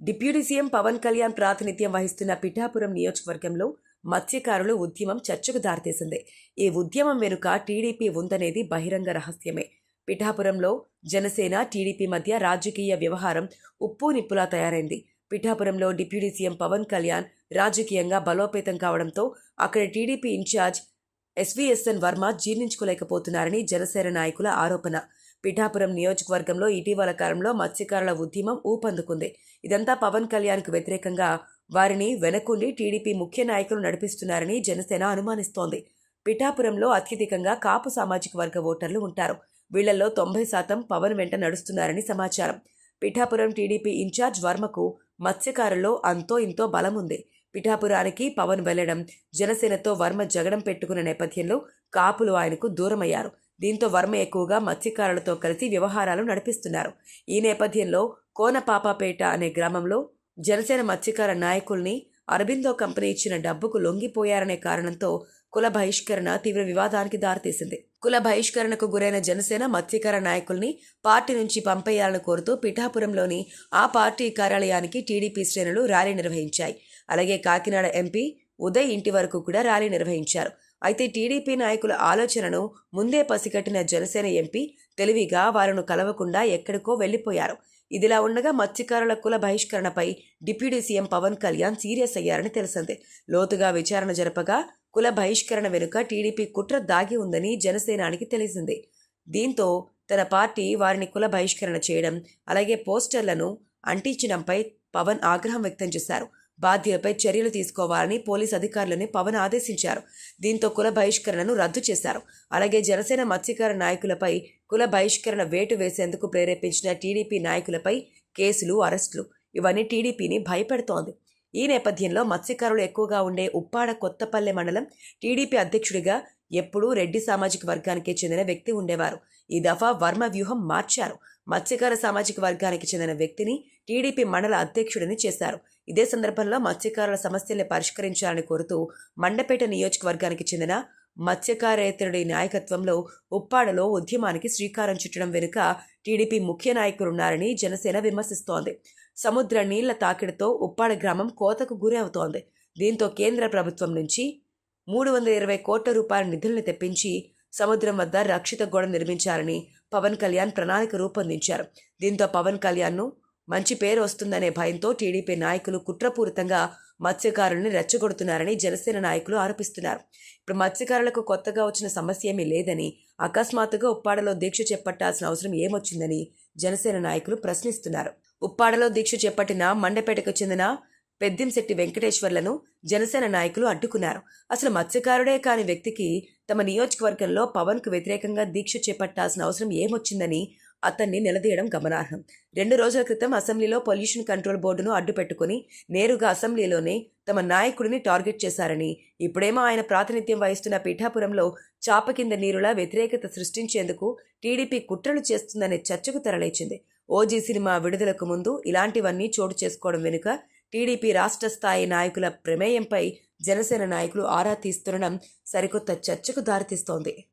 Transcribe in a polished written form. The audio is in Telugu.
డిప్యూటీ సీఎం పవన్ కళ్యాణ్ ప్రాతినిధ్యం వహిస్తున్న పిఠాపురం నియోజకవర్గంలో మత్స్యకారుల ఉద్యమం చర్చకు దారితీసింది. ఈ ఉద్యమం వెనుక టీడీపీ ఉందనేది బహిరంగ రహస్యమే. పిఠాపురంలో జనసేన, టీడీపీ మధ్య రాజకీయ వ్యవహారం ఉప్పు నిప్పులా తయారైంది. పిఠాపురంలో డిప్యూటీ సీఎం పవన్ కళ్యాణ్ రాజకీయంగా బలోపేతం కావడంతో అక్కడి టీడీపీ ఇన్ఛార్జ్ ఎస్వీఎస్ఎన్ వర్మ జీర్ణించుకోలేకపోతున్నారని జనసేన నాయకుల ఆరోపణ. పిఠాపురం నియోజకవర్గంలో ఇటీవల కాలంలో మత్స్యకారుల ఉద్యమం ఊపందుకుంది. ఇదంతా పవన్ కళ్యాణ్కు వ్యతిరేకంగా వారిని వెనకుండి టీడీపీ ముఖ్య నాయకులు నడిపిస్తున్నారని జనసేన అనుమానిస్తోంది. పిఠాపురంలో అత్యధికంగా కాపు సామాజిక వర్గ ఓటర్లు ఉంటారు. వీళ్లలో 90% పవన్ వెంట నడుస్తున్నారని సమాచారం. పిఠాపురం టీడీపీ ఇన్ఛార్జ్ వర్మకు మత్స్యకారుల్లో అంతో ఇంతో బలం ఉంది. పిఠాపురానికి పవన్ వెళ్లడం, జనసేనతో వర్మ జగడం పెట్టుకున్న నేపథ్యంలో కాపులు ఆయనకు దూరమయ్యారు. దీంతో వర్మ ఎక్కువగా మత్స్యకారులతో కలిసి వ్యవహారాలు నడిపిస్తున్నారు. ఈ నేపథ్యంలో కోనపాపాపేట అనే గ్రామంలో జనసేన మత్స్యకార నాయకుల్ని అరబిందో కంపెనీ ఇచ్చిన డబ్బుకు లొంగిపోయారనే కారణంతో కుల బహిష్కరణ తీవ్ర వివాదానికి దారితీసింది. కుల బహిష్కరణకు గురైన జనసేన మత్స్యకార నాయకుల్ని పార్టీ నుంచి పంపేయాలని కోరుతూ పిఠాపురంలోని ఆ పార్టీ కార్యాలయానికి టీడీపీ శ్రేణులు ర్యాలీ నిర్వహించాయి. అలాగే కాకినాడ ఎంపీ ఉదయ్ ఇంటి వరకు కూడా ర్యాలీ నిర్వహించారు. అయితే టీడీపీ నాయకుల ఆలోచనను ముందే పసిగట్టిన జనసేన ఎంపీ తెలివిగా వారిని కలవకుండా ఎక్కడికో వెళ్లిపోయారు. ఇదిలా ఉండగా మత్స్యకారుల కుల బహిష్కరణపై deputy CM Pawan Kalyan serious అయ్యారని తెలిసింది. లోతుగా విచారణ జరపగా కుల బహిష్కరణ వెనుక టీడీపీ కుట్ర దాగి ఉందని జనసేనానికి తెలిసింది. దీంతో తన పార్టీ వారిని కుల బహిష్కరణ చేయడం, అలాగే పోస్టర్లను అంటించడంపై పవన్ ఆగ్రహం వ్యక్తం చేశారు. బాధ్యులపై చర్యలు తీసుకోవాలని పోలీసు అధికారులను పవన్ ఆదేశించారు. దీంతో కుల బహిష్కరణను రద్దు చేశారు. అలాగే జనసేన మత్స్యకార నాయకులపై కుల బహిష్కరణ వేటు వేసేందుకు ప్రేరేపించిన టీడీపీ నాయకులపై కేసులు, అరెస్టులు ఇవన్నీ టీడీపీని భయపెడుతోంది. ఈ నేపథ్యంలో మత్స్యకారులు ఎక్కువగా ఉండే ఉప్పాడ కొత్తపల్లె మండలం టీడీపీ అధ్యక్షుడిగా ఎప్పుడూ రెడ్డి సామాజిక వర్గానికి చెందిన వ్యక్తి ఉండేవారు. ఈ దఫా వర్మ వ్యూహం మార్చారు. మత్స్యకార సామాజిక వర్గానికి చెందిన వ్యక్తిని టీడీపీ మండల అధ్యక్షుడిని చేశారు. ఇదే సందర్భంలో మత్స్యకారుల సమస్యల్ని పరిష్కరించాలని కోరుతూ మండపేట నియోజకవర్గానికి చెందిన మత్స్యకారేతరుడి నాయకత్వంలో ఉప్పాడలో ఉద్యమానికి శ్రీకారం చుట్టడం వెనుక టీడీపీ ముఖ్య నాయకులున్నారని జనసేన విమర్శిస్తోంది. సముద్ర నీళ్ల తాకిడితో ఉప్పాడ గ్రామం కోతకు గురి అవుతోంది. దీంతో కేంద్ర ప్రభుత్వం నుంచి 320 కోట్ల రూపాయల నిధులను తెప్పించి సముద్రం వద్ద రక్షిత గోడ నిర్మించాలని పవన్ కళ్యాణ్ ప్రణాళిక రూపొందించారు. దీంతో పవన్ కళ్యాణ్ను మంచి పేరు వస్తుందనే భయంతో టీడీపీ నాయకులు కుట్రపూరితంగా మత్స్యకారుల్ని రెచ్చగొడుతున్నారని జనసేన నాయకులు ఆరోపిస్తున్నారు. ఇప్పుడు మత్స్యకారులకు కొత్తగా వచ్చిన సమస్య ఏమీ లేదని, అకస్మాత్తుగా ఉప్పాడలో దీక్ష చేపట్టాల్సిన అవసరం ఏమొచ్చిందని జనసేన నాయకులు ప్రశ్నిస్తున్నారు. ఉప్పాడలో దీక్ష చేపట్టిన మండపేటకు చెందిన పెద్దింశెట్టి వెంకటేశ్వర్లను జనసేన నాయకులు అడ్డుకున్నారు. అసలు మత్స్యకారుడే కాని వ్యక్తికి తమ నియోజకవర్గంలో పవన్కు వ్యతిరేకంగా దీక్ష చేపట్టాల్సిన అవసరం ఏమొచ్చిందని అతన్ని నిలదీయడం గమనార్హం. 2 రోజుల క్రితం అసెంబ్లీలో పొల్యూషన్ కంట్రోల్ బోర్డును అడ్డుపెట్టుకుని నేరుగా అసెంబ్లీలోనే తమ నాయకుడిని టార్గెట్ చేశారని, ఇప్పుడేమో ఆయన ప్రాతినిధ్యం వహిస్తున్న పిఠాపురంలో చాప కింద నీరులా వ్యతిరేకత సృష్టించేందుకు టీడీపీ కుట్రలు చేస్తుందనే చర్చకు తెరలేచింది. ఓజీ సినిమా విడుదలకు ముందు ఇలాంటివన్నీ చోటు చేసుకోవడం వెనుక టీడీపీ రాష్ట్ర స్థాయి నాయకుల ప్రమేయంపై జనసేన నాయకులు ఆరా తీస్తుండడం సరికొత్త చర్చకు దారితీస్తోంది.